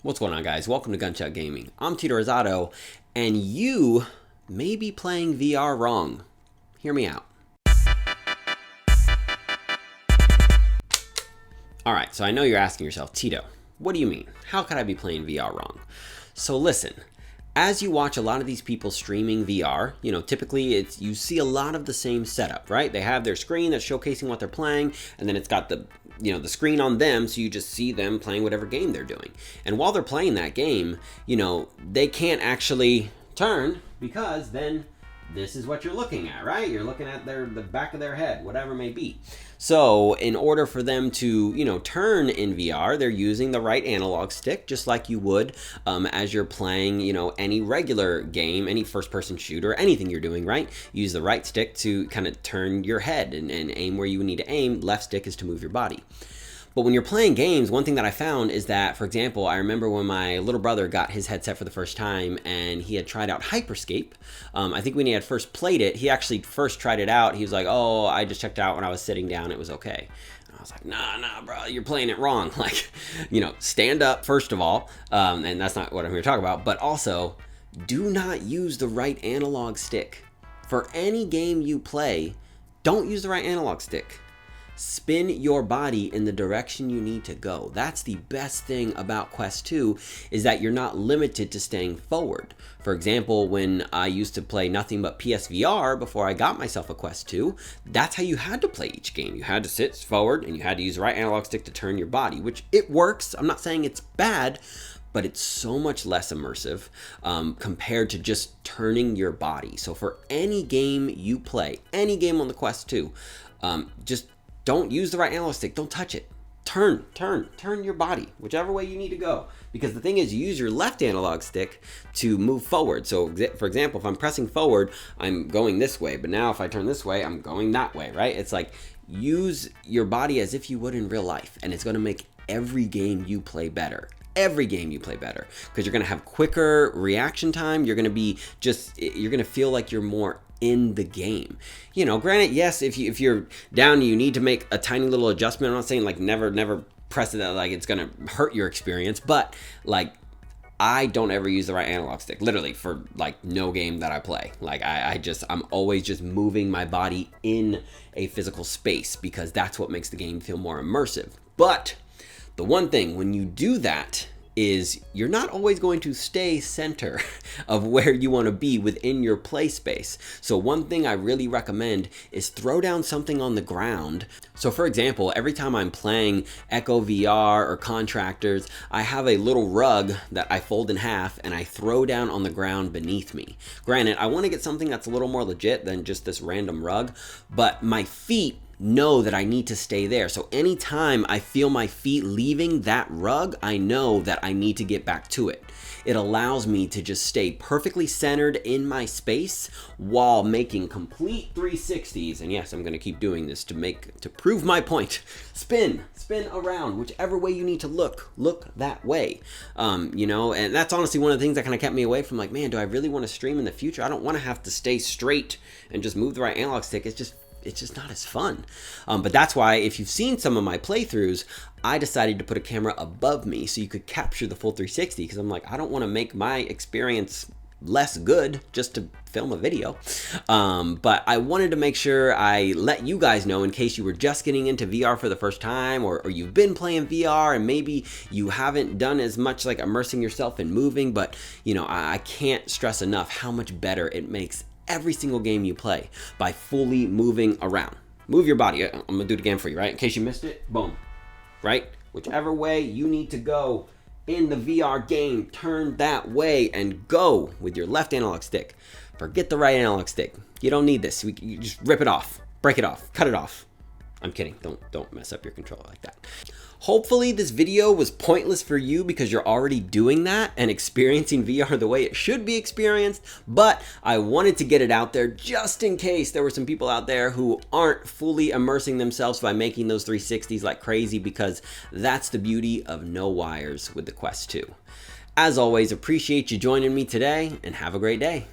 What's going on, guys? Welcome to Gunshot Gaming. I'm Tito Rosado, and you may be playing VR wrong. Hear me out. Alright, so I know you're asking yourself, Tito, what do you mean? How could I be playing VR wrong? So listen, as you watch a lot of these people streaming VR, typically you see a lot of the same setup, right? They have their screen that's showcasing what they're playing, and then it's got the screen on them, so you just see them playing whatever game they're doing. And while they're playing that game, they can't actually turn, because then this is what you're looking at, right? You're looking at the back of their head, whatever it may be. So in order for them to, turn in VR, they're using the right analog stick, just like you would as you're playing, any regular game, any first-person shooter, anything you're doing, right? Use the right stick to kind of turn your head and aim where you need to aim. Left stick is to move your body. But when you're playing games, one thing that I found is that, for example, I remember when my little brother got his headset for the first time and he had tried out Hyperscape. I think when he had first played it, he actually first tried it out. He was like, oh, I just checked it out when I was sitting down. It was okay. And I was like, nah, bro, you're playing it wrong. Like, stand up, first of all. And that's not what I'm here to talk about. But also, do not use the right analog stick. For any game you play, don't use the right analog stick. Spin your body in the direction you need to go. That's the best thing about Quest 2, is that you're not limited to staying forward. For example, when I used to play nothing but PSVR before I got myself a Quest 2, that's how you had to play each game. You had to sit forward and you had to use the right analog stick to turn your body, which it works. I'm not saying it's bad, but it's so much less immersive compared to just turning your body. So for any game you play, any game on the Quest 2, just don't use the right analog stick. Don't touch it. Turn your body, whichever way you need to go. Because the thing is, you use your left analog stick to move forward. So for example, if I'm pressing forward, I'm going this way. But now if I turn this way, I'm going that way, right? It's like, use your body as if you would in real life. And it's going to make every game you play better. Every game you play better. Because you're going to have quicker reaction time. You're going to feel like you're more in the game. Granted, yes, if you're down, you need to make a tiny little adjustment. I'm not saying like never press it, like it's gonna hurt your experience, but like I don't ever use the right analog stick, literally, for like no game that I play. Like I'm always just moving my body in a physical space, because that's what makes the game feel more immersive. But the one thing, when you do that, is you're not always going to stay center of where you want to be within your play space. So one thing I really recommend is throw down something on the ground. So for example, every time I'm playing Echo VR or Contractors, I have a little rug that I fold in half and I throw down on the ground beneath me. Granted, I want to get something that's a little more legit than just this random rug, but my feet know that I need to stay there. So anytime I feel my feet leaving that rug, I know that I need to get back to it. It allows me to just stay perfectly centered in my space while making complete 360s. And yes, I'm going to keep doing this to prove my point. Spin around, whichever way you need to look that way. And that's honestly one of the things that kind of kept me away from, like, man, do I really want to stream in the future? I don't want to have to stay straight and just move the right analog stick. It's just not as fun. But that's why, if you've seen some of my playthroughs, I decided to put a camera above me so you could capture the full 360, because I'm like, I don't want to make my experience less good just to film a video. But I wanted to make sure I let you guys know, in case you were just getting into VR for the first time, or you've been playing VR and maybe you haven't done as much like immersing yourself in moving, but I can't stress enough how much better it makes every single game you play by fully moving around. Move your body. I'm gonna do it again for you, right? In case you missed it, boom, right? Whichever way you need to go in the VR game, turn that way and go with your left analog stick. Forget the right analog stick. You don't need this. You just rip it off, break it off, cut it off. I'm kidding. Don't mess up your controller like that. Hopefully this video was pointless for you, because you're already doing that and experiencing VR the way it should be experienced, but I wanted to get it out there just in case there were some people out there who aren't fully immersing themselves by making those 360s like crazy, because that's the beauty of no wires with the Quest 2. As always, appreciate you joining me today, and have a great day.